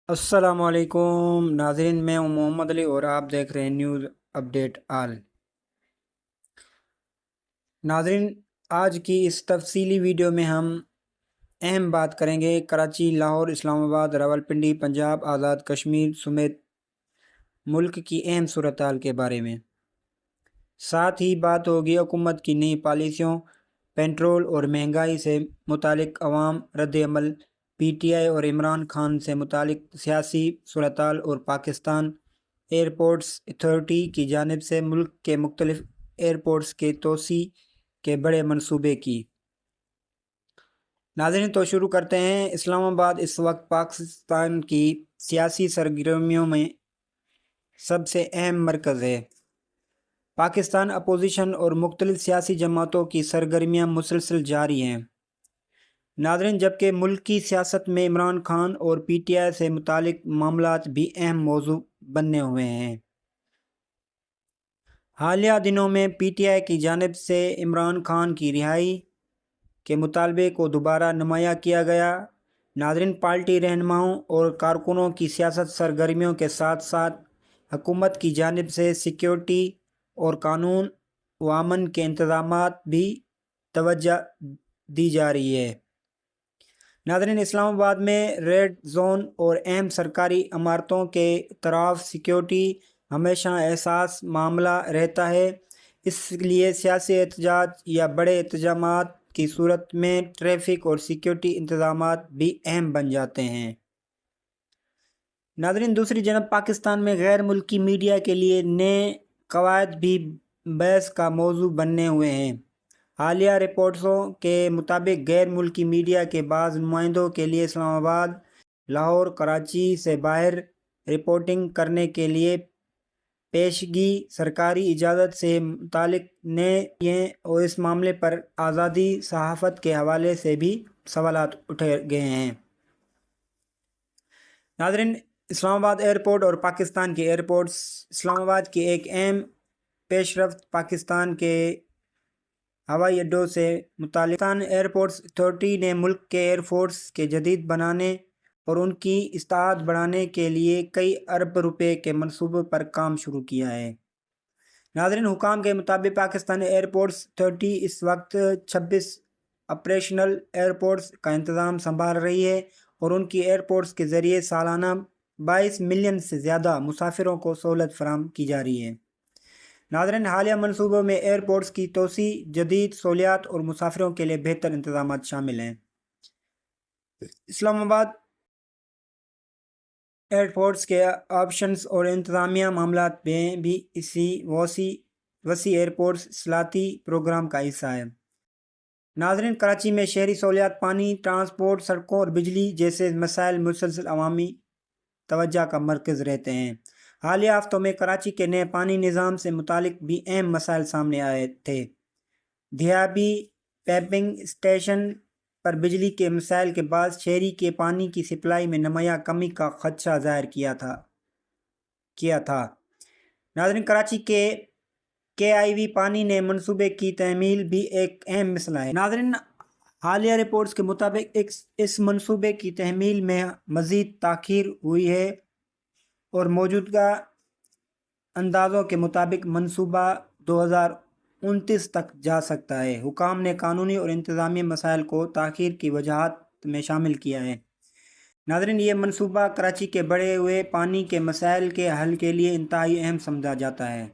السلام علیکم ناظرین، میں ہوں محمد علی اور آپ دیکھ رہے ہیں نیوز اپڈیٹ آل۔ ناظرین، آج کی اس تفصیلی ویڈیو میں ہم اہم بات کریں گے کراچی، لاہور، اسلام آباد، راولپنڈی، پنجاب، آزاد کشمیر سمیت ملک کی اہم صورتحال کے بارے میں۔ ساتھ ہی بات ہوگی حکومت کی نئی پالیسیوں، پٹرول اور مہنگائی سے متعلق عوام رد عمل، پی ٹی آئی اور عمران خان سے متعلق سیاسی صورتحال اور پاکستان ایئرپورٹس اتھارٹی کی جانب سے ملک کے مختلف ایئرپورٹس کے توسیع کے بڑے منصوبے کی۔ ناظرین، تو شروع کرتے ہیں۔ اسلام آباد اس وقت پاکستان کی سیاسی سرگرمیوں میں سب سے اہم مرکز ہے۔ پاکستان اپوزیشن اور مختلف سیاسی جماعتوں کی سرگرمیاں مسلسل جاری ہیں۔ ناظرین، جبکہ ملکی سیاست میں عمران خان اور پی ٹی آئی سے متعلق معاملات بھی اہم موضوع بنے ہوئے ہیں۔ حالیہ دنوں میں پی ٹی آئی کی جانب سے عمران خان کی رہائی کے مطالبے کو دوبارہ نمایاں کیا گیا۔ ناظرین، پارٹی رہنماؤں اور کارکنوں کی سیاست سرگرمیوں کے ساتھ ساتھ حکومت کی جانب سے سیکیورٹی اور قانون و امن کے انتظامات بھی توجہ دی جا رہی ہے۔ ناظرین، اسلام آباد میں ریڈ زون اور اہم سرکاری عمارتوں کے اطراف سیکیورٹی ہمیشہ حساس معاملہ رہتا ہے، اس لیے سیاسی احتجاج یا بڑے احتجاجات کی صورت میں ٹریفک اور سیکیورٹی انتظامات بھی اہم بن جاتے ہیں۔ ناظرین، دوسری جانب پاکستان میں غیر ملکی میڈیا کے لیے نئے قواعد بھی بحث کا موضوع بنے ہوئے ہیں۔ حالیہ رپورٹوں کے مطابق غیر ملکی میڈیا کے بعض نمائندوں کے لیے اسلام آباد، لاہور، کراچی سے باہر رپورٹنگ کرنے کے لیے پیشگی سرکاری اجازت سے متعلق نئے ہیں اور اس معاملے پر آزادی صحافت کے حوالے سے بھی سوالات اٹھے گئے ہیں۔ ناظرین، اسلام آباد ایئرپورٹ اور پاکستان کے ایئرپورٹس۔ اسلام آباد کی ایک اہم پیش رفت پاکستان کے ہوائی اڈوں سے متعلق پاکستان ایئرپورٹس اتھارٹی نے ملک کے ایئر فورس کے جدید بنانے اور ان کی استعداد بڑھانے کے لیے کئی ارب روپے کے منصوبے پر کام شروع کیا ہے۔ ناظرین، حکام کے مطابق پاکستان ایئرپورٹس اتھارٹی اس وقت 26 آپریشنل ایئرپورٹس کا انتظام سنبھال رہی ہے اور ان کی ایئرپورٹس کے ذریعے سالانہ 22 ملین سے زیادہ مسافروں کو سہولت فراہم کی جا رہی ہے۔ ناظرین، حالیہ منصوبوں میں ایئرپورٹس کی توسیع، جدید سہولیات اور مسافروں کے لیے بہتر انتظامات شامل ہیں۔ اسلام آباد ایئرپورٹس کے آپریشنز اور انتظامیہ معاملات میں بھی اسی وسیع ایئرپورٹس اصلاحاتی پروگرام کا حصہ ہے۔ ناظرین، کراچی میں شہری سہولیات، پانی، ٹرانسپورٹ، سڑکوں اور بجلی جیسے مسائل مسلسل عوامی توجہ کا مرکز رہتے ہیں۔ حالیہ ہفتوں میں کراچی کے نئے پانی نظام سے متعلق بھی اہم مسائل سامنے آئے تھے۔ دھیابی پمپنگ اسٹیشن پر بجلی کے مسائل کے باعث شہری کے پانی کی سپلائی میں نمایاں کمی کا خدشہ ظاہر کیا تھا۔ ناظرین، کراچی کے آئی وی پانی نئے منصوبے کی تعمیل بھی ایک اہم مسئلہ ہے۔ ناظرین، حالیہ رپورٹس کے مطابق اس منصوبے کی تعمیل میں مزید تاخیر ہوئی ہے اور موجودہ اندازوں کے مطابق منصوبہ 2029 تک جا سکتا ہے۔ حکام نے قانونی اور انتظامی مسائل کو تاخیر کی وجوہات میں شامل کیا ہے۔ ناظرین، یہ منصوبہ کراچی کے بڑھے ہوئے پانی کے مسائل کے حل کے لیے انتہائی اہم سمجھا جاتا ہے۔